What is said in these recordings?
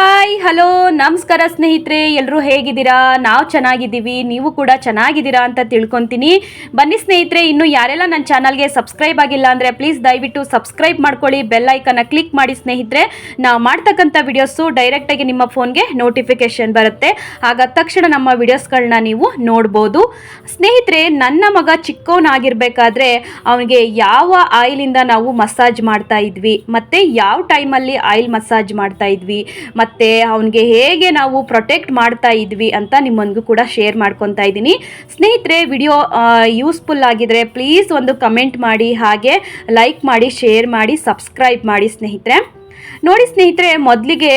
Hi hello ನಮಸ್ಕಾರ ಸ್ನೇಹಿತರೆ, ಎಲ್ಲರೂ ಹೇಗಿದ್ದೀರಾ? ನಾವು ಚೆನ್ನಾಗಿದ್ದೀವಿ, ನೀವು ಕೂಡ ಚೆನ್ನಾಗಿದ್ದೀರಾ ಅಂತ ತಿಳ್ಕೊತೀನಿ. ಬನ್ನಿ ಸ್ನೇಹಿತರೆ, ಇನ್ನು ಯಾರೆಲ್ಲ ನನ್ನ ಚಾನಲ್ಗೆ ಸಬ್ಸ್ಕ್ರೈಬ್ ಆಗಿಲ್ಲ ಅಂದರೆ ಪ್ಲೀಸ್ ದಯವಿಟ್ಟು ಸಬ್ಸ್ಕ್ರೈಬ್ ಮಾಡ್ಕೊಳ್ಳಿ, ಬೆಲ್ ಐಕನ್ನ ಕ್ಲಿಕ್ ಮಾಡಿ ಸ್ನೇಹಿತರೆ. ನಾವು ಮಾಡ್ತಕ್ಕಂಥ ವಿಡಿಯೋಸು ಡೈರೆಕ್ಟಾಗಿ ನಿಮ್ಮ ಫೋನ್ಗೆ ನೋಟಿಫಿಕೇಶನ್ ಬರುತ್ತೆ, ಆಗ ತಕ್ಷಣ ನಮ್ಮ ವಿಡಿಯೋಸ್ಗಳನ್ನ ನೀವು ನೋಡ್ಬೋದು. ಸ್ನೇಹಿತರೆ, ನನ್ನ ಮಗ ಚಿಕ್ಕವನಾಗಿರ್ಬೇಕಾದ್ರೆ ಅವನಿಗೆ ಯಾವ ಆಯಿಲಿಂದ ನಾವು ಮಸಾಜ್ ಮಾಡ್ತಾ ಇದ್ವಿ ಮತ್ತು ಯಾವ ಟೈಮಲ್ಲಿ ಆಯಿಲ್ ಮಸಾಜ್ ಮಾಡ್ತಾ ಇದ್ವಿ ಮತ್ತು ಅವನಿಗೆ ಹೇಗೆ ನಾವು ಪ್ರೊಟೆಕ್ಟ್ ಮಾಡ್ತಾ ಇದ್ವಿ ಅಂತ ನಿಮ್ಮೊಂದಿಗೂ ಕೂಡ ಶೇರ್ ಮಾಡ್ಕೊತಾ ಇದ್ದೀನಿ. ಸ್ನೇಹಿತರೆ, ವಿಡಿಯೋ ಯೂಸ್ಫುಲ್ ಆಗಿದ್ರೆ ಪ್ಲೀಸ್ ಒಂದು ಕಮೆಂಟ್ ಮಾಡಿ, ಹಾಗೆ ಲೈಕ್ ಮಾಡಿ, ಶೇರ್ ಮಾಡಿ, ಸಬ್ಸ್ಕ್ರೈಬ್ ಮಾಡಿ ಸ್ನೇಹಿತರೆ. ನೋಡಿ ಸ್ನೇಹಿತರೆ, ಮೊದಲಿಗೆ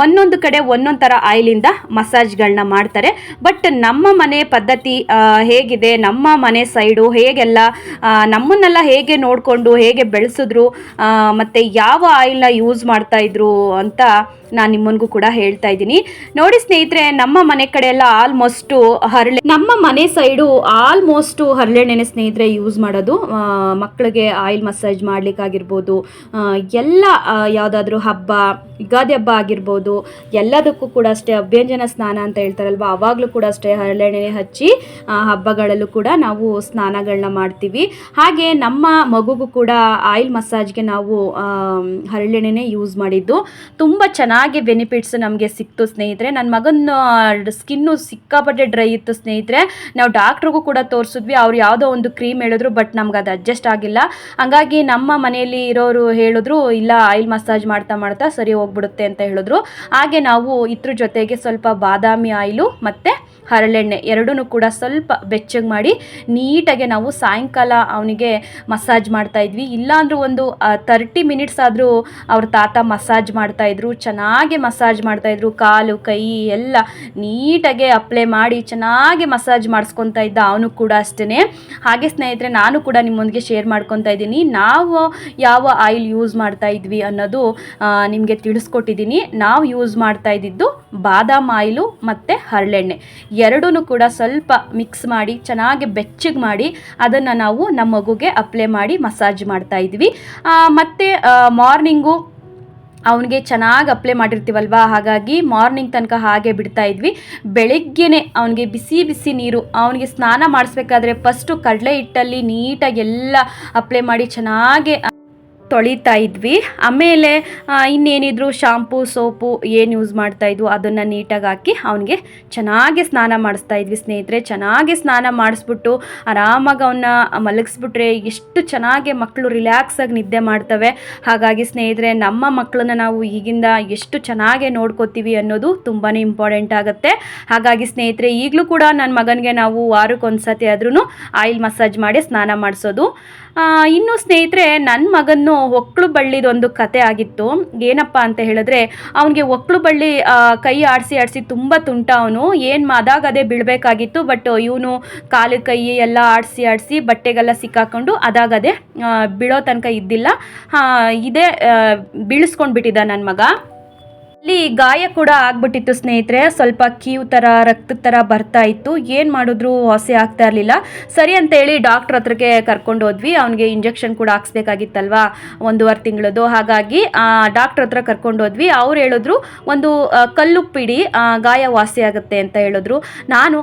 ಒಂದೊಂದು ಕಡೆ ಒಂದೊಂದು ಥರ ಆಯಿಲಿಂದ ಮಸಾಜ್ಗಳನ್ನ ಮಾಡ್ತಾರೆ. ಬಟ್ ನಮ್ಮ ಮನೆ ಪದ್ಧತಿ ಹೇಗಿದೆ, ನಮ್ಮ ಮನೆ ಸೈಡು ಹೇಗೆಲ್ಲ ನಮ್ಮನ್ನೆಲ್ಲ ಹೇಗೆ ನೋಡಿಕೊಂಡು ಹೇಗೆ ಬೆಳೆಸಿದ್ರು ಮತ್ತು ಯಾವ ಆಯಿಲ್ನ ಯೂಸ್ ಮಾಡ್ತಾಯಿದ್ರು ಅಂತ ನಾನು ನಿಮ್ಮನಿಗೂ ಕೂಡ ಹೇಳ್ತಾ ಇದ್ದೀನಿ. ನೋಡಿ ಸ್ನೇಹಿತರೆ, ನಮ್ಮ ಮನೆ ಕಡೆ ಎಲ್ಲ ಆಲ್ಮೋಸ್ಟು ನಮ್ಮ ಮನೆ ಸೈಡು ಆಲ್ಮೋಸ್ಟು ಹರಳೆಣ್ಣೆನೆ ಸ್ನೇಹಿತರೆ ಯೂಸ್ ಮಾಡೋದು. ಮಕ್ಕಳಿಗೆ ಆಯಿಲ್ ಮಸಾಜ್ ಮಾಡಲಿಕ್ಕಾಗಿರ್ಬೋದು, ಎಲ್ಲ ಯಾವುದಾದ್ರೂ ಹಬ್ಬ, ಯುಗಾದಿ ಹಬ್ಬ ಆಗಿರ್ಬೋದು, ಎಲ್ಲದಕ್ಕೂ ಕೂಡ ಅಷ್ಟೇ ಅಭ್ಯಂಜನ ಸ್ನಾನ ಅಂತ ಹೇಳ್ತಾರಲ್ವ, ಆವಾಗಲೂ ಕೂಡ ಅಷ್ಟೇ ಹರಳೆಣ್ಣೆ ಹಚ್ಚಿ ಹಬ್ಬಗಳಲ್ಲೂ ಕೂಡ ನಾವು ಸ್ನಾನಗಳನ್ನ ಮಾಡ್ತೀವಿ. ಹಾಗೆ ನಮ್ಮ ಮಗುಗೂ ಕೂಡ ಆಯಿಲ್ ಮಸಾಜ್ಗೆ ನಾವು ಹರಳೆಣ್ಣೆನೇ ಯೂಸ್ ಮಾಡಿದ್ದು. ತುಂಬ ಚೆನ್ನಾಗಿ ಬೆನಿಫಿಟ್ಸ್ ನಮಗೆ ಸಿಕ್ತು ಸ್ನೇಹಿತರೆ. ನನ್ನ ಮಗನ ಸ್ಕಿನ್ನು ಸಿಕ್ಕಾಪಟ್ಟೆ ಡ್ರೈ ಇತ್ತು ಸ್ನೇಹಿತರೆ. ನಾವು ಡಾಕ್ಟ್ರಿಗೂ ಕೂಡ ತೋರಿಸಿದ್ವಿ, ಅವ್ರು ಯಾವುದೋ ಒಂದು ಕ್ರೀಮ್ ಹೇಳಿದ್ರು, ಬಟ್ ನಮ್ಗೆ ಅದು ಅಡ್ಜಸ್ಟ್ ಆಗಿಲ್ಲ. ಹಾಗಾಗಿ ನಮ್ಮ ಮನೆಯಲ್ಲಿ ಇರೋರು ಹೇಳಿದ್ರು, ಇಲ್ಲ ಆಯಿಲ್ ಮಸಾಜ್ ಮಾಡ್ತಾ ಸರಿ ಹೋಗ್ಬಿಡುತ್ತೆ ಅಂತ ಹೇಳಿದ್ರು. ಹಾಗೆ ನಾವು ಇದ್ರ ಜೊತೆಗೆ ಸ್ವಲ್ಪ ಬಾದಾಮಿ ಆಯಿಲು ಮತ್ತು ಹರಳೆಣ್ಣೆ ಎರಡೂ ಕೂಡ ಸ್ವಲ್ಪ ಬೆಚ್ಚಗೆ ಮಾಡಿ ನೀಟಾಗೆ ನಾವು ಸಾಯಂಕಾಲ ಅವನಿಗೆ ಮಸಾಜ್ ಮಾಡ್ತಾಯಿದ್ವಿ. ಇಲ್ಲಾಂದ್ರೂ ಒಂದು 30 ಮಿನಿಟ್ಸ್ ಆದರೂ ಅವ್ರ ತಾತ ಮಸಾಜ್ ಮಾಡ್ತಾಯಿದ್ರು, ಚೆನ್ನಾಗಿ ಮಸಾಜ್ ಮಾಡ್ತಾಯಿದ್ರು. ಕಾಲು ಕೈ ಎಲ್ಲ ನೀಟಾಗೆ ಅಪ್ಲೈ ಮಾಡಿ ಚೆನ್ನಾಗಿ ಮಸಾಜ್ ಮಾಡಿಸ್ಕೊತಾ ಇದ್ದ ಅವನು ಕೂಡ ಅಷ್ಟೇ. ಹಾಗೆ ಸ್ನೇಹಿತರೆ, ನಾನು ಕೂಡ ನಿಮ್ಮೊಂದಿಗೆ ಶೇರ್ ಮಾಡ್ಕೊತಾ ಇದ್ದೀನಿ, ನಾವು ಯಾವ ಆಯಿಲ್ ಯೂಸ್ ಮಾಡ್ತಾ ಇದ್ವಿ ಅನ್ನೋದು ನಿಮಗೆ ತಿಳಿಸ್ಕೊಟ್ಟಿದ್ದೀನಿ. ನಾವು ಯೂಸ್ ಮಾಡ್ತಾ ಇದ್ದಿದ್ದು ಬಾದಾಮ್ ಆಯಿಲು ಮತ್ತು ಹರಳೆಣ್ಣೆ ಎರಡೂ ಕೂಡ ಸ್ವಲ್ಪ ಮಿಕ್ಸ್ ಮಾಡಿ ಚೆನ್ನಾಗಿ ಬೆಚ್ಚಗೆ ಮಾಡಿ ಅದನ್ನು ನಾವು ನಮ್ಮ ಮಗುಗೆ ಅಪ್ಲೈ ಮಾಡಿ ಮಸಾಜ್ ಮಾಡ್ತಾ ಇದ್ವಿ. ಮತ್ತು ಮಾರ್ನಿಂಗು ಅವನಿಗೆ ಚೆನ್ನಾಗಿ ಅಪ್ಲೈ ಮಾಡಿರ್ತೀವಲ್ವ, ಹಾಗಾಗಿ ಮಾರ್ನಿಂಗ್ ತನಕ ಹಾಗೆ ಬಿಡ್ತಾ ಇದ್ವಿ. ಬೆಳಗ್ಗೆನೆ ಅವನಿಗೆ ಬಿಸಿ ಬಿಸಿ ನೀರು, ಅವನಿಗೆ ಸ್ನಾನ ಮಾಡಿಸ್ಬೇಕಾದ್ರೆ ಫಸ್ಟು ಕಡಲೆ ಹಿಟ್ಟಲ್ಲಿ ನೀಟಾಗಿ ಎಲ್ಲ ಅಪ್ಲೈ ಮಾಡಿ ಚೆನ್ನಾಗಿ ತೊಳಿತಾ ಇದ್ವಿ. ಆಮೇಲೆ ಇನ್ನೇನಿದ್ರು ಶಾಂಪು ಸೋಪು ಏನು ಯೂಸ್ ಮಾಡ್ತಾಯಿದ್ವು ಅದನ್ನು ನೀಟಾಗಿ ಹಾಕಿ ಅವನಿಗೆ ಚೆನ್ನಾಗಿ ಸ್ನಾನ ಮಾಡಿಸ್ತಾ ಇದ್ವಿ ಸ್ನೇಹಿತರೆ. ಚೆನ್ನಾಗಿ ಸ್ನಾನ ಮಾಡಿಸ್ಬಿಟ್ಟು ಆರಾಮಾಗಿ ಅವನ್ನ ಮಲಗಿಸ್ಬಿಟ್ರೆ ಎಷ್ಟು ಚೆನ್ನಾಗಿ ಮಕ್ಕಳು ರಿಲ್ಯಾಕ್ಸಾಗಿ ನಿದ್ದೆ ಮಾಡ್ತವೆ. ಹಾಗಾಗಿ ಸ್ನೇಹಿತರೆ, ನಮ್ಮ ಮಕ್ಕಳನ್ನ ನಾವು ಈಗಿಂದ ಎಷ್ಟು ಚೆನ್ನಾಗಿ ನೋಡ್ಕೋತೀವಿ ಅನ್ನೋದು ತುಂಬಾ ಇಂಪಾರ್ಟೆಂಟ್ ಆಗುತ್ತೆ. ಹಾಗಾಗಿ ಸ್ನೇಹಿತರೆ, ಈಗಲೂ ಕೂಡ ನನ್ನ ಮಗನಿಗೆ ನಾವು ವಾರಕ್ಕೊಂದು ಸತಿ ಆದ್ರೂ ಆಯಿಲ್ ಮಸಾಜ್ ಮಾಡಿ ಸ್ನಾನ ಮಾಡಿಸೋದು. ಇನ್ನು ಸ್ನೇಹಿತರೆ, ನನ್ನ ಮಗನ್ನು ಒಕ್ಕಳು ಬಳ್ಳಿದೊಂದು ಕತೆ ಆಗಿತ್ತು. ಏನಪ್ಪ ಅಂತ ಹೇಳಿದ್ರೆ, ಅವನಿಗೆ ಒಕ್ಕಳು ಬಳ್ಳಿ ಕೈ ಆಡಿಸಿ ತುಂಬ ತುಂಟ ಅವನು. ಏನು ಅದೇ ಬೀಳಬೇಕಾಗಿತ್ತು, ಬಟ್ ಇವನು ಕಾಲು ಕೈ ಎಲ್ಲ ಆಡಿಸಿ ಬಟ್ಟೆಗೆಲ್ಲ ಸಿಕ್ಕಾಕೊಂಡು ಅದೇ ಬೀಳೋ ತನಕ ಇದ್ದಿಲ್ಲ. ಇದೇ ಬೀಳಿಸ್ಕೊಂಡು ಬಿಟ್ಟಿದ್ದ ನನ್ನ ಮಗ. ಅಲ್ಲಿ ಗಾಯ ಕೂಡ ಆಗ್ಬಿಟ್ಟಿತ್ತು ಸ್ನೇಹಿತರೆ, ಸ್ವಲ್ಪ ಕೀವು ಥರ ರಕ್ತದ ಥರ ಬರ್ತಾ ಇತ್ತು. ಏನು ಮಾಡಿದ್ರು ವಾಸಿ ಆಗ್ತಾ ಇರಲಿಲ್ಲ. ಸರಿ ಅಂತೇಳಿ ಡಾಕ್ಟ್ರ್ ಹತ್ರಕ್ಕೆ ಕರ್ಕೊಂಡು ಹೋದ್ವಿ. ಅವನಿಗೆ ಇಂಜೆಕ್ಷನ್ ಕೂಡ ಹಾಕ್ಸ್ಬೇಕಾಗಿತ್ತಲ್ವಾ, 1.5 ತಿಂಗಳದ್ದು. ಹಾಗಾಗಿ ಡಾಕ್ಟ್ರ್ ಹತ್ರ ಕರ್ಕೊಂಡು ಹೋದ್ವಿ. ಅವ್ರು ಹೇಳಿದ್ರು, ಒಂದು ಕಲ್ಲುಪ್ಪಿಡಿ ಗಾಯ ವಾಸಿ ಆಗುತ್ತೆ ಅಂತ ಹೇಳಿದ್ರು. ನಾನು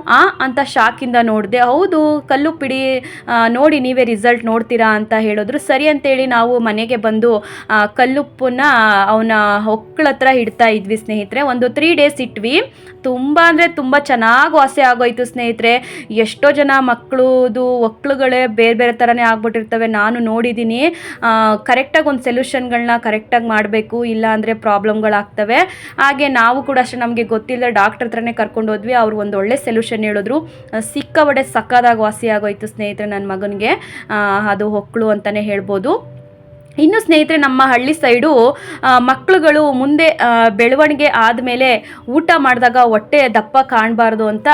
ಅಂತ ಶಾಕಿಂದ ನೋಡಿದೆ. ಹೌದು, ಕಲ್ಲುಪ್ಪಿಡಿ ನೋಡಿ ನೀವೇ ರಿಸಲ್ಟ್ ನೋಡ್ತೀರಾ ಅಂತ ಹೇಳಿದ್ರು. ಸರಿ ಅಂತೇಳಿ ನಾವು ಮನೆಗೆ ಬಂದು ಕಲ್ಲುಪ್ಪನ್ನ ಅವನ ಹೊಕ್ಕಳ ಹತ್ರ ಇಡ್ತಾ ಇದ್ವಿ ಸ್ನೇಹಿತರೆ. ಒಂದು 3 ಡೇಸ್ ಇಟ್ವಿ. ತುಂಬ ಅಂದರೆ ತುಂಬ ಚೆನ್ನಾಗಿ ವಾಸಿ ಆಗೋಯ್ತು ಸ್ನೇಹಿತರೆ. ಎಷ್ಟೋ ಜನ ಮಕ್ಕಳದು ಒಕ್ಕಳುಗಳೇ ಬೇರೆ ಬೇರೆ ಥರನೇ ಆಗ್ಬಿಟ್ಟಿರ್ತವೆ, ನಾನು ನೋಡಿದ್ದೀನಿ. ಕರೆಕ್ಟಾಗಿ ಒಂದು ಸೊಲ್ಯೂಷನ್ಗಳನ್ನ ಕರೆಕ್ಟಾಗಿ ಮಾಡಬೇಕು, ಇಲ್ಲ ಅಂದರೆ ಪ್ರಾಬ್ಲಮ್ಗಳಾಗ್ತವೆ. ಹಾಗೆ ನಾವು ಕೂಡ ಅಷ್ಟೇ, ನಮಗೆ ಗೊತ್ತಿಲ್ಲದೆ ಡಾಕ್ಟ್ರ್ ಹತ್ರನೇ ಕರ್ಕೊಂಡು ಹೋದ್ವಿ. ಅವರು ಒಂದು ಒಳ್ಳೆ ಸೊಲ್ಯೂಷನ್ ಹೇಳಿದ್ರು. ಸಿಕ್ಕಾಪಟ್ಟೆ ಸಕ್ಕದಾಗಿ ವಾಸಿ ಆಗೋಯ್ತು ಸ್ನೇಹಿತರೆ ನನ್ನ ಮಗನಿಗೆ. ಅದು ಹೊಕ್ಕಳು ಅಂತಲೇ ಹೇಳ್ಬೋದು. ಇನ್ನು ಸ್ನೇಹಿತರೆ, ನಮ್ಮ ಹಳ್ಳಿ ಸೈಡು ಮಕ್ಕಳುಗಳು ಮುಂದೆ ಬೆಳವಣಿಗೆ ಆದಮೇಲೆ ಊಟ ಮಾಡಿದಾಗ ಹೊಟ್ಟೆ ದಪ್ಪ ಕಾಣಬಾರ್ದು ಅಂತ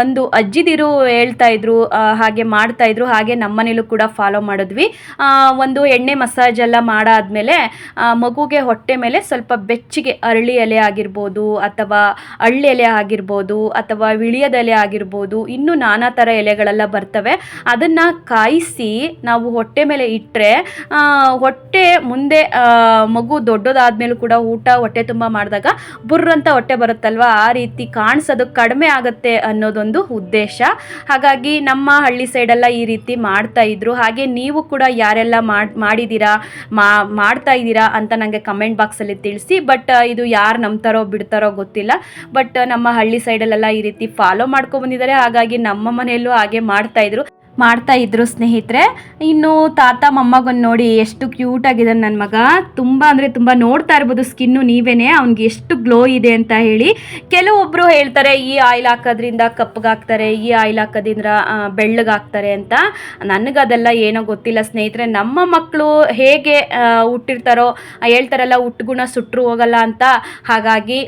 ಒಂದು ಅಜ್ಜಿದಿರು ಹೇಳ್ತಾಯಿದ್ರು, ಹಾಗೆ ಮಾಡ್ತಾಯಿದ್ರು. ಹಾಗೆ ನಮ್ಮನೇಲೂ ಕೂಡ ಫಾಲೋ ಮಾಡಿದ್ವಿ. ಒಂದು ಎಣ್ಣೆ ಮಸಾಜ್ ಎಲ್ಲ ಮಾಡಾದಮೇಲೆ ಮಗುಗೆ ಹೊಟ್ಟೆ ಮೇಲೆ ಸ್ವಲ್ಪ ಬೆಚ್ಚಗೆ ಅರಳಿ ಎಲೆ ಆಗಿರ್ಬೋದು, ಅಥವಾ ಅಳ್ಳಿ ಎಲೆ ಆಗಿರ್ಬೋದು, ಅಥವಾ ವಿಳಿಯದ ಎಲೆ ಆಗಿರ್ಬೋದು, ಇನ್ನೂ ನಾನಾ ಥರ ಎಲೆಗಳೆಲ್ಲ ಬರ್ತವೆ. ಅದನ್ನು ಕಾಯಿಸಿ ನಾವು ಹೊಟ್ಟೆ ಮೇಲೆ ಇಟ್ಟರೆ ಹೊಟ್ಟೆ ಮುಂದೆ ಮಗು ದೊಡ್ಡದಾದ್ಮೇಲೂ ಕೂಡ ಹೊಟ್ಟೆ ತುಂಬ ಮಾಡಿದಾಗ ಬುರ್ರಂತ ಹೊಟ್ಟೆ ಬರುತ್ತಲ್ವ, ಆ ರೀತಿ ಕಾಣಿಸೋದು ಕಡಿಮೆ ಆಗುತ್ತೆ ಅನ್ನೋದೊಂದು ಉದ್ದೇಶ. ಹಾಗಾಗಿ ನಮ್ಮ ಹಳ್ಳಿ ಸೈಡೆಲ್ಲ ಈ ರೀತಿ ಮಾಡ್ತಾ ಇದ್ರು. ಹಾಗೆ ನೀವು ಕೂಡ ಯಾರೆಲ್ಲ ಮಾಡಿದ್ದೀರಾ ಮಾಡ್ತಾ ಇದ್ದೀರಾ ಅಂತ ನನಗೆ ಕಮೆಂಟ್ ಬಾಕ್ಸಲ್ಲಿ ತಿಳಿಸಿ. ಬಟ್ ಇದು ಯಾರು ನಂಬ್ತಾರೋ ಬಿಡ್ತಾರೋ ಗೊತ್ತಿಲ್ಲ, ಬಟ್ ನಮ್ಮ ಹಳ್ಳಿ ಸೈಡಲ್ಲೆಲ್ಲ ಈ ರೀತಿ ಫಾಲೋ ಮಾಡ್ಕೊ ಬಂದಿದ್ದಾರೆ. ಹಾಗಾಗಿ ನಮ್ಮ ಮನೆಯಲ್ಲೂ ಹಾಗೆ ಮಾಡ್ತಾ ಇದ್ರು ಸ್ನೇಹಿತರೆ. ಇನ್ನು ತಾತ ಮೊಮ್ಮಗನ್ ನೋಡಿ ಎಷ್ಟು ಕ್ಯೂಟ್ ಆಗಿದೆ ನನ್ನ ಮಗ. ತುಂಬ ಅಂದರೆ ತುಂಬ ನೋಡ್ತಾ ಇರ್ಬೋದು ಸ್ಕಿನ್ನು ನೀವೇನೆ ಅವ್ನಿಗೆ ಎಷ್ಟು ಗ್ಲೋ ಇದೆ ಅಂತ ಹೇಳಿ. ಕೆಲವೊಬ್ಬರು ಹೇಳ್ತಾರೆ ಈ ಆಯಿಲ್ ಹಾಕೋದ್ರಿಂದ ಕಪ್ಪಗಾಗ್ತಾರೆ, ಈ ಆಯಿಲ್ ಹಾಕೋದ್ರಿಂದ ಬೆಳ್ಳಗಾಗ್ತಾರೆ ಅಂತ. ನನಗದೆಲ್ಲ ಏನೋ ಗೊತ್ತಿಲ್ಲ ಸ್ನೇಹಿತರೆ. ನಮ್ಮ ಮಕ್ಕಳು ಹೇಗೆ ಹುಟ್ಟಿರ್ತಾರೋ ಹೇಳ್ತಾರಲ್ಲ, ಹುಟ್ಟುಗುಣ ಸುಟ್ಟರು ಹೋಗಲ್ಲ ಅಂತ. ಹಾಗಾಗಿ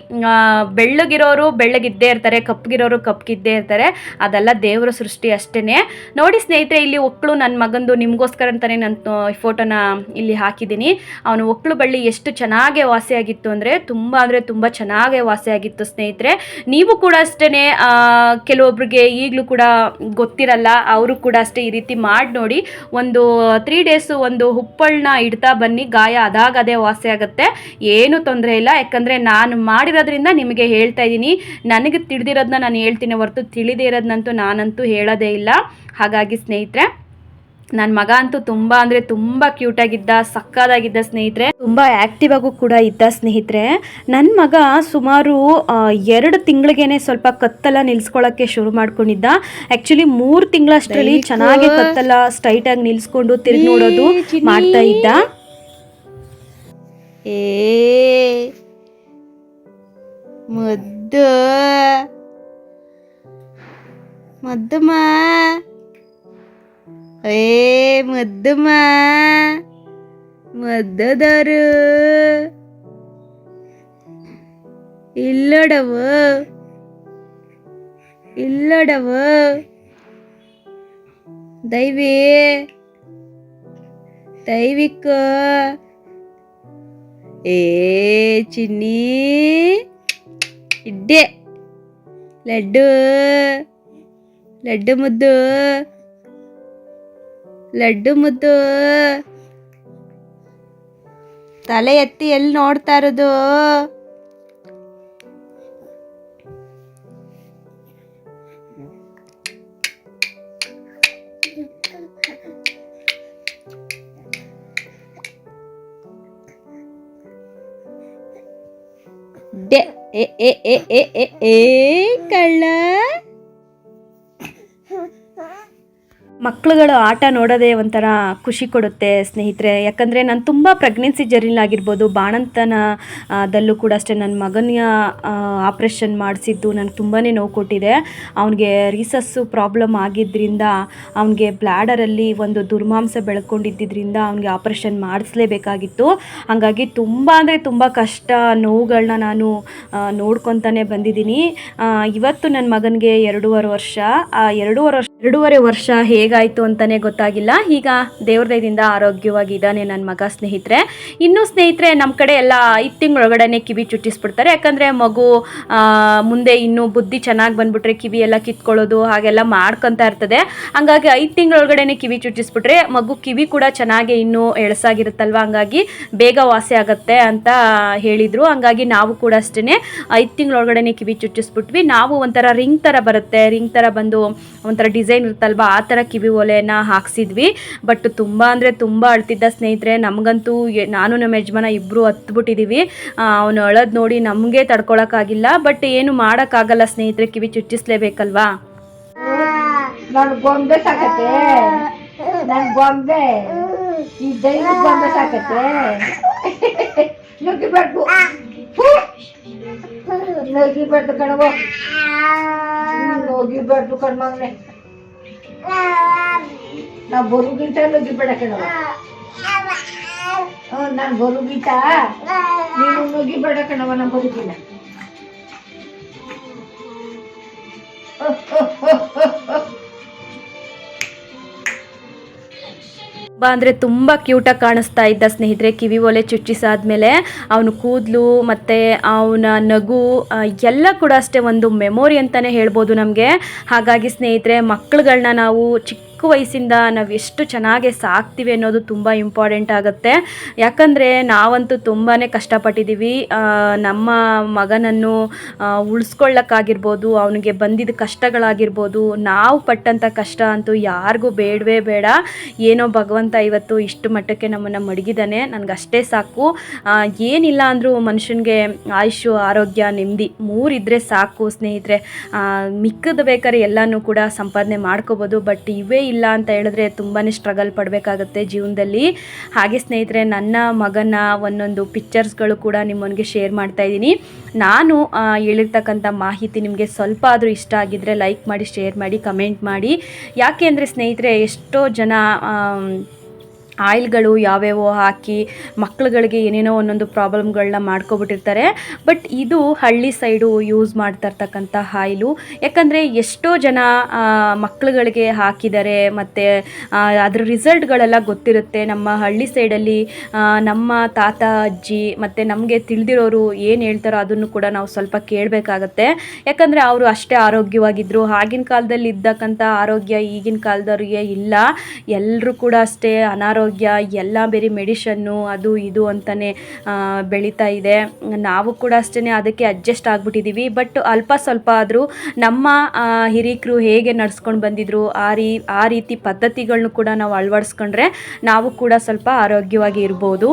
ಬೆಳ್ಳಗಿರೋರು ಬೆಳ್ಳಗಿದ್ದೇ ಇರ್ತಾರೆ, ಕಪ್ಪಗಿರೋರು ಕಪ್ಪಗಿದ್ದೇ ಇರ್ತಾರೆ. ಅದೆಲ್ಲ ದೇವರ ಸೃಷ್ಟಿ ಅಷ್ಟೇ. ನೋಡಿ ಸ್ನೇಹಿತರೆ, ಇಲ್ಲಿ ಒಕ್ಕಳು ನನ್ನ ಮಗಂದು ನಿಮಗೋಸ್ಕರ ಅಂತಾನೆ ನಾನು ಫೋಟೋನ ಇಲ್ಲಿ ಹಾಕಿದ್ದೀನಿ. ಅವನು ಒಕ್ಕಳು ಬಳ್ಳಿ ಎಷ್ಟು ಚೆನ್ನಾಗೇ ವಾಸಿಯಾಗಿತ್ತು ಅಂದರೆ ತುಂಬ ಚೆನ್ನಾಗೇ ವಾಸಿಯಾಗಿತ್ತು ಸ್ನೇಹಿತರೆ. ನೀವು ಕೂಡ ಅಷ್ಟೇ, ಕೆಲವೊಬ್ರಿಗೆ ಈಗಲೂ ಕೂಡ ಗೊತ್ತಿರಲ್ಲ, ಅವರು ಕೂಡ ಅಷ್ಟೇ ಈ ರೀತಿ ಮಾಡಿ ನೋಡಿ. ಒಂದು 3 ಡೇಸು ಒಂದು ಉಪ್ಪಳನ್ನ ಇಡ್ತಾ ಬನ್ನಿ, ಗಾಯ ಅದೇ ವಾಸಿಯಾಗುತ್ತೆ, ಏನೂ ತೊಂದರೆ ಇಲ್ಲ. ಯಾಕಂದರೆ ನಾನು ಮಾಡಿರೋದ್ರಿಂದ ನಿಮಗೆ ಹೇಳ್ತಾ ಇದ್ದೀನಿ. ನನಗೆ ತಿಳಿದಿರೋದನ್ನ ನಾನು ಹೇಳ್ತೀನಿ ಹೊರತು ತಿಳಿದೇ ಇರೋದನ್ನಂತೂ ನಾನಂತೂ ಹೇಳೋದೇ ಇಲ್ಲ. ಹಾಗಾಗಿ ಸ್ನೇಹಿತರೆ, ನನ್ನ ಮಗ ಅಂತೂ ತುಂಬ ಅಂದರೆ ತುಂಬ ಕ್ಯೂಟಾಗಿದ್ದ, ಸಕ್ಕದಾಗಿದ್ದ ಸ್ನೇಹಿತರೆ. ತುಂಬ ಆ್ಯಕ್ಟಿವ್ ಆಗು ಕೂಡ ಇದ್ದ ಸ್ನೇಹಿತರೆ. ನನ್ನ ಮಗ ಸುಮಾರು 2 ತಿಂಗಳಿಗೇನೆ ಸ್ವಲ್ಪ ಕತ್ತೆಲ್ಲ ನಿಲ್ಸ್ಕೊಳ್ಳೋಕ್ಕೆ ಶುರು ಮಾಡ್ಕೊಂಡಿದ್ದ. ಆ್ಯಕ್ಚುಲಿ 3 ತಿಂಗಳಷ್ಟರಲ್ಲಿ ಚೆನ್ನಾಗಿ ಕತ್ತೆಲ್ಲ ಸ್ಟ್ರೈಟಾಗಿ ನಿಲ್ಸ್ಕೊಂಡು ತಿರುಗಿ ನೋಡೋದು ಮಾಡ್ತಾ ಇದ್ದ. ಮುದ್ದಮ್ಮ ಮುದ್ದಮ್ಮ ಮುದ್ದದವರು ಇಲ್ಲೋಡವು ದೈವಿಕ ಚಿನ್ನಿ ಇಡ್ಡೆ ಲಡ್ಡು ಮುದ್ದು ತಲೆ ಎತ್ತಿ ಎಲ್ಲಿ ನೋಡ್ತಾ ಇರೋದು? ಕಳ್ಳ. ಮಕ್ಕಳುಗಳು ಆಟ ನೋಡೋದೇ ಒಂಥರ ಖುಷಿ ಕೊಡುತ್ತೆ ಸ್ನೇಹಿತರೆ. ಯಾಕಂದರೆ ನಾನು ತುಂಬ ಪ್ರೆಗ್ನೆನ್ಸಿ ಜರ್ನಿಲಾಗಿರ್ಬೋದು, ಬಾಣಂತನದಲ್ಲೂ ಕೂಡ ಅಷ್ಟೇ ನನ್ನ ಮಗನ ಆಪ್ರೇಷನ್ ಮಾಡಿಸಿದ್ದು ನನಗೆ ತುಂಬಾ ನೋವು ಕೊಟ್ಟಿದೆ. ಅವನಿಗೆ ರೀಸಸ್ಸು ಪ್ರಾಬ್ಲಮ್ ಆಗಿದ್ದರಿಂದ, ಅವನಿಗೆ ಬ್ಲ್ಯಾಡರಲ್ಲಿ ಒಂದು ದುರ್ಮಾಂಸ ಬೆಳ್ಕೊಂಡಿದ್ದರಿಂದ ಅವನಿಗೆ ಆಪ್ರೇಷನ್ ಮಾಡಿಸ್ಲೇಬೇಕಾಗಿತ್ತು. ಹಾಗಾಗಿ ತುಂಬ ಅಂದರೆ ತುಂಬ ಕಷ್ಟ, ನೋವುಗಳನ್ನ ನಾನು ನೋಡ್ಕೊತಾನೆ ಬಂದಿದ್ದೀನಿ. ಇವತ್ತು ನನ್ನ ಮಗನಿಗೆ 2.5 ವರ್ಷ. ಆ 2.5 ವರ್ಷ ಹೇಗಾಯಿತು ಅಂತಲೇ ಗೊತ್ತಾಗಿಲ್ಲ. ಈಗ ದೇವ್ರ ದಯದಿಂದ ಆರೋಗ್ಯವಾಗಿದ್ದಾನೆ ನನ್ನ ಮಗ ಸ್ನೇಹಿತರೆ. ಇನ್ನೂ ಸ್ನೇಹಿತರೆ, ನಮ್ಮ ಕಡೆ ಎಲ್ಲ 5 ತಿಂಗಳೊಳಗಡೆ ಕಿವಿ ಚುಟ್ಟಿಸ್ಬಿಡ್ತಾರೆ. ಯಾಕಂದರೆ ಮಗು ಮುಂದೆ ಇನ್ನೂ ಬುದ್ಧಿ ಚೆನ್ನಾಗಿ ಬಂದುಬಿಟ್ರೆ ಕಿವಿ ಎಲ್ಲ ಕಿತ್ಕೊಳ್ಳೋದು ಹಾಗೆಲ್ಲ ಮಾಡ್ಕೊತಾ ಇರ್ತದೆ. ಹಂಗಾಗಿ 5 ತಿಂಗಳೊಳಗಡೆ ಕಿವಿ ಚುಟ್ಟಿಸ್ಬಿಟ್ರೆ ಮಗು ಕಿವಿ ಕೂಡ ಚೆನ್ನಾಗಿ ಇನ್ನೂ ಎಳಸಾಗಿರುತ್ತಲ್ವ, ಹಂಗಾಗಿ ಬೇಗ ವಾಸಿ ಆಗುತ್ತೆ ಅಂತ ಹೇಳಿದರು. ಹಂಗಾಗಿ ನಾವು ಕೂಡ ಅಷ್ಟೇ 5 ತಿಂಗಳೊಳಗಡೆ ಕಿವಿ ಚುಟ್ಟಿಸ್ಬಿಟ್ವಿ. ನಾವು ಒಂಥರ ರಿಂಗ್ ಥರ ಬರುತ್ತೆ, ರಿಂಗ್ ಥರ ಬಂದು ಒಂಥರ ಡಿಸೈನ್ ಇರುತ್ತಲ್ವ, ಆ ಥರ ಕಿವಿ ಓಲೆನ ಹಾಕ್ಸಿದ್ವಿ. ಬಟ್ ತುಂಬ ಅಂದರೆ ತುಂಬ ಅಳ್ತಿದ್ದ ಸ್ನೇಹಿತರೆ. ನಮಗಂತೂ ನಾನು ನಮ್ಮ ಯಜಮಾನ ಇಬ್ಬರು ಹತ್ಬಿಟ್ಟಿದ್ದೀವಿ. ಅವನು ಅಳೋದು ನೋಡಿ ನಮಗೆ ತಡ್ಕೊಳಕ್ಕಾಗಿಲ್ಲ. ಬಟ್ ಏನು ಮಾಡೋಕ್ಕಾಗಲ್ಲ ಸ್ನೇಹಿತರೆ, ಕಿವಿ ಚುಚ್ಚಿಸ್ಲೇಬೇಕಲ್ವಾ. ನನ್ನ ಗೊಂಬೆ ಸಾಕತ್ತೆ, ನನ್ನ ಗೊಂಬೆ ಈ ದೈವ ಗೊಂಬೆ ಸಾಕತ್ತೆ. ನುಗ್ಗಿಬಾರ್ದು ಕಣವ, ನುಗ್ಗಿಬಾರ್ದು ಕಣ್ಮಗ್ನೆ. ನಾವು ಬರುಗಿಂತ ನುಗ್ಗಿಬೇಡ ಕಣವ. ನಾನು ಬರುಗಿಂತ ನೀನು ನುಗ್ಗಿಬೇಡ ಕಣವ, ನಾನು ಬರುಗಿಲ್ಲ. ಅಂದರೆ ತುಂಬ ಕ್ಯೂಟಾಗಿ ಕಾಣಿಸ್ತಾ ಇದ್ದ ಸ್ನೇಹಿತರೆ. ಕಿವಿ ಒಲೆ ಚುಚ್ಚಿಸಾದ್ಮೇಲೆ ಅವನು ಕೂದಲು ಮತ್ತು ಅವನ ನಗು ಎಲ್ಲ ಕೂಡ ಅಷ್ಟೇ ಒಂದು ಮೆಮೊರಿ ಅಂತಲೇ ಹೇಳ್ಬೋದು ನಮಗೆ. ಹಾಗಾಗಿ ಸ್ನೇಹಿತರೆ, ಮಕ್ಕಳುಗಳನ್ನ ನಾವು ಚಿಕ್ಕ ಚಿಕ್ಕ ವಯಸ್ಸಿಂದ ನಾವು ಎಷ್ಟು ಚೆನ್ನಾಗಿ ಸಾಕ್ತೀವಿ ಅನ್ನೋದು ತುಂಬ ಇಂಪಾರ್ಟೆಂಟ್ ಆಗುತ್ತೆ. ಯಾಕಂದರೆ ನಾವಂತೂ ತುಂಬಾ ಕಷ್ಟಪಟ್ಟಿದ್ದೀವಿ. ನಮ್ಮ ಮಗನನ್ನು ಉಳಿಸ್ಕೊಳ್ಳೋಕ್ಕಾಗಿರ್ಬೋದು, ಅವನಿಗೆ ಬಂದಿದ್ದ ಕಷ್ಟಗಳಾಗಿರ್ಬೋದು, ನಾವು ಪಟ್ಟಂಥ ಕಷ್ಟ ಅಂತೂ ಯಾರಿಗೂ ಬೇಡವೇ ಬೇಡ. ಏನೋ ಭಗವಂತ ಇವತ್ತು ಇಷ್ಟು ಮಟ್ಟಕ್ಕೆ ನಮ್ಮನ್ನು ಮಡಗಿದ್ದಾನೆ, ನನಗಷ್ಟೇ ಸಾಕು. ಏನಿಲ್ಲ ಅಂದರೂ ಮನುಷ್ಯನಿಗೆ ಆಯುಷು, ಆರೋಗ್ಯ, ನೆಮ್ಮದಿ ಮೂರಿದ್ರೆ ಸಾಕು ಸ್ನೇಹಿತರೆ. ಮಿಕ್ಕದ ಬೇಕಾದ್ರೆ ಎಲ್ಲನೂ ಕೂಡ ಸಂಪಾದನೆ ಮಾಡ್ಕೋಬೋದು. ಬಟ್ ಇವೇ ಇಲ್ಲ ಅಂತ ಹೇಳಿದ್ರೆ ತುಂಬಾ ಸ್ಟ್ರಗಲ್ ಪಡಬೇಕಾಗತ್ತೆ ಜೀವನದಲ್ಲಿ. ಹಾಗೆ ಸ್ನೇಹಿತರೆ, ನನ್ನ ಮಗನ ಒಂದೊಂದು ಪಿಕ್ಚರ್ಸ್ಗಳು ಕೂಡ ನಿಮ್ಮೊಂದಿಗೆ ಶೇರ್ ಮಾಡ್ತಾ ಇದ್ದೀನಿ. ನಾನು ಹೇಳಿರ್ತಕ್ಕಂಥ ಮಾಹಿತಿ ನಿಮಗೆ ಸ್ವಲ್ಪ ಆದರೂ ಇಷ್ಟ ಆಗಿದ್ದರೆ ಲೈಕ್ ಮಾಡಿ, ಶೇರ್ ಮಾಡಿ, ಕಮೆಂಟ್ ಮಾಡಿ. ಯಾಕೆ ಅಂದರೆ ಸ್ನೇಹಿತರೆ, ಎಷ್ಟೋ ಜನ ಆಯಿಲ್ಗಳು ಯಾವ್ಯಾವೋ ಹಾಕಿ ಮಕ್ಳುಗಳಿಗೆ ಏನೇನೋ ಒಂದೊಂದು ಪ್ರಾಬ್ಲಮ್ಗಳನ್ನ ಮಾಡ್ಕೊಬಿಟ್ಟಿರ್ತಾರೆ. ಬಟ್ ಇದು ಹಳ್ಳಿ ಸೈಡು ಯೂಸ್ ಮಾಡ್ತಾ ಇರ್ತಕ್ಕಂಥ ಆಯಿಲು. ಯಾಕಂದರೆ ಎಷ್ಟೋ ಜನ ಮಕ್ಳುಗಳಿಗೆ ಹಾಕಿದ್ದಾರೆ ಮತ್ತು ಅದ್ರ ರಿಸಲ್ಟ್ಗಳೆಲ್ಲ ಗೊತ್ತಿರುತ್ತೆ. ನಮ್ಮ ಹಳ್ಳಿ ಸೈಡಲ್ಲಿ ನಮ್ಮ ತಾತ ಅಜ್ಜಿ ಮತ್ತು ನಮಗೆ ತಿಳಿದಿರೋರು ಏನು ಹೇಳ್ತಾರೋ ಅದನ್ನು ಕೂಡ ನಾವು ಸ್ವಲ್ಪ ಕೇಳಬೇಕಾಗತ್ತೆ. ಯಾಕಂದರೆ ಅವರು ಅಷ್ಟೇ ಆರೋಗ್ಯವಾಗಿದ್ದರು. ಆಗಿನ ಕಾಲದಲ್ಲಿ ಇದ್ದಕ್ಕಂಥ ಆರೋಗ್ಯ ಈಗಿನ ಕಾಲದವ್ರಿಗೆ ಇಲ್ಲ. ಎಲ್ಲರೂ ಕೂಡ ಅಷ್ಟೇ ಅನಾರೋಗ್ಯ, ಎಲ್ಲ ಬೇರೆ ಮೆಡಿಷನ್ನು ಅದು ಇದು ಅಂತಲೇ ಬೆಳೀತಾ ಇದೆ. ನಾವು ಕೂಡ ಅಷ್ಟೇ ಅದಕ್ಕೆ ಅಡ್ಜಸ್ಟ್ ಆಗಿಬಿಟ್ಟಿದ್ದೀವಿ. ಬಟ್ ಅಲ್ಪ ಸ್ವಲ್ಪ ಆದರೂ ನಮ್ಮ ಹಿರೀಕರು ಹೇಗೆ ನಡ್ಸ್ಕೊಂಡು ಬಂದಿದ್ರು ಆ ರೀತಿ ಪದ್ಧತಿಗಳನ್ನೂ ಕೂಡ ನಾವು ಅಳವಡಿಸ್ಕೊಂಡ್ರೆ ನಾವು ಕೂಡ ಸ್ವಲ್ಪ ಆರೋಗ್ಯವಾಗಿ ಇರ್ಬೋದು.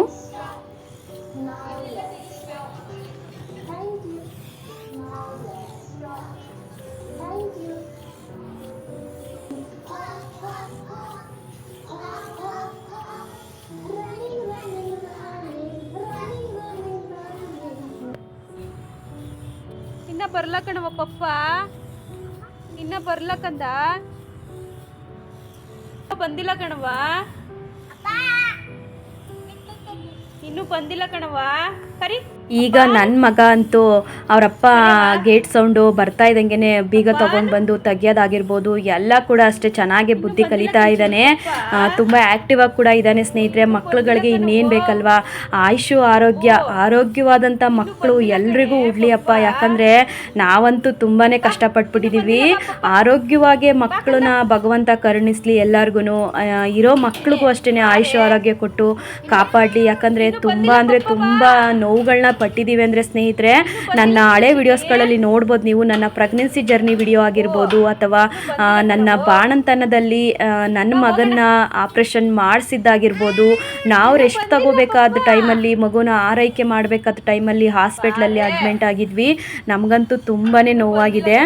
ಇನ್ನ ಬರ್ಲ ಕಣವ ಪಪ್ಪ, ಇನ್ನ ಬರ್ಲಕ್ಕಂದ ಬಂದಿಲ್ಲ ಕಣವ, ಇನ್ನೂ ಬಂದಿಲ್ಲ ಕಣವ, ಕರಿ. ಈಗ ನನ್ನ ಮಗ ಅಂತೂ ಅವರಪ್ಪ ಗೇಟ್ ಸೌಂಡು ಬರ್ತಾ ಇದ್ದಂಗೆ ಬೀಗ ತೊಗೊಂಡು ಬಂದು ತೆಗಿಯೋದಾಗಿರ್ಬೋದು, ಎಲ್ಲ ಕೂಡ ಅಷ್ಟೇ ಚೆನ್ನಾಗಿ ಬುದ್ಧಿ ಕಲಿತಾ ಇದ್ದಾನೆ. ತುಂಬ ಆ್ಯಕ್ಟಿವ್ ಆಗಿ ಕೂಡ ಇದ್ದಾನೆ ಸ್ನೇಹಿತರೆ. ಮಕ್ಳುಗಳಿಗೆ ಇನ್ನೇನು ಬೇಕಲ್ವಾ, ಆಯುಷು, ಆರೋಗ್ಯವಾದಂಥ ಮಕ್ಕಳು ಎಲ್ರಿಗೂ ಉಡ್ಲಿಯಪ್ಪ. ಯಾಕಂದರೆ ನಾವಂತೂ ತುಂಬಾ ಕಷ್ಟಪಟ್ಬಿಟ್ಟಿದ್ದೀವಿ. ಆರೋಗ್ಯವಾಗಿ ಮಕ್ಕಳನ್ನ ಭಗವಂತ ಕರುಣಿಸ್ಲಿ ಎಲ್ಲರಿಗೂ. ಇರೋ ಮಕ್ಳಿಗೂ ಅಷ್ಟೇ ಆಯುಷು, ಆರೋಗ್ಯ ಕೊಟ್ಟು ಕಾಪಾಡಲಿ. ಯಾಕಂದರೆ ತುಂಬ ನೋವುಗಳನ್ನ ಪಟ್ಟಿದ್ದೀವಿ. ಅಂದರೆ ಸ್ನೇಹಿತರೆ, ನನ್ನ ಹಳೆ ವಿಡಿಯೋಸ್ಗಳಲ್ಲಿ ನೋಡ್ಬೋದು ನೀವು. ನನ್ನ ಪ್ರೆಗ್ನೆನ್ಸಿ ಜರ್ನಿ ವಿಡಿಯೋ ಆಗಿರ್ಬೋದು, ಅಥವಾ ನನ್ನ ಬಾಣಂತನದಲ್ಲಿ ನನ್ನ ಮಗನ ಆಪ್ರೇಷನ್ ಮಾಡಿಸಿದ್ದಾಗಿರ್ಬೋದು, ನಾವು ರೆಸ್ಟ್ ತಗೋಬೇಕಾದ ಟೈಮಲ್ಲಿ, ಮಗುನ ಆರೈಕೆ ಮಾಡಬೇಕಾದ ಟೈಮಲ್ಲಿ ಹಾಸ್ಪಿಟ್ಲಲ್ಲಿ ಅಡ್ಮಿಂಟ್ ಆಗಿದ್ವಿ. ನಮಗಂತೂ ತುಂಬಾ ನೋವಾಗಿದೆ.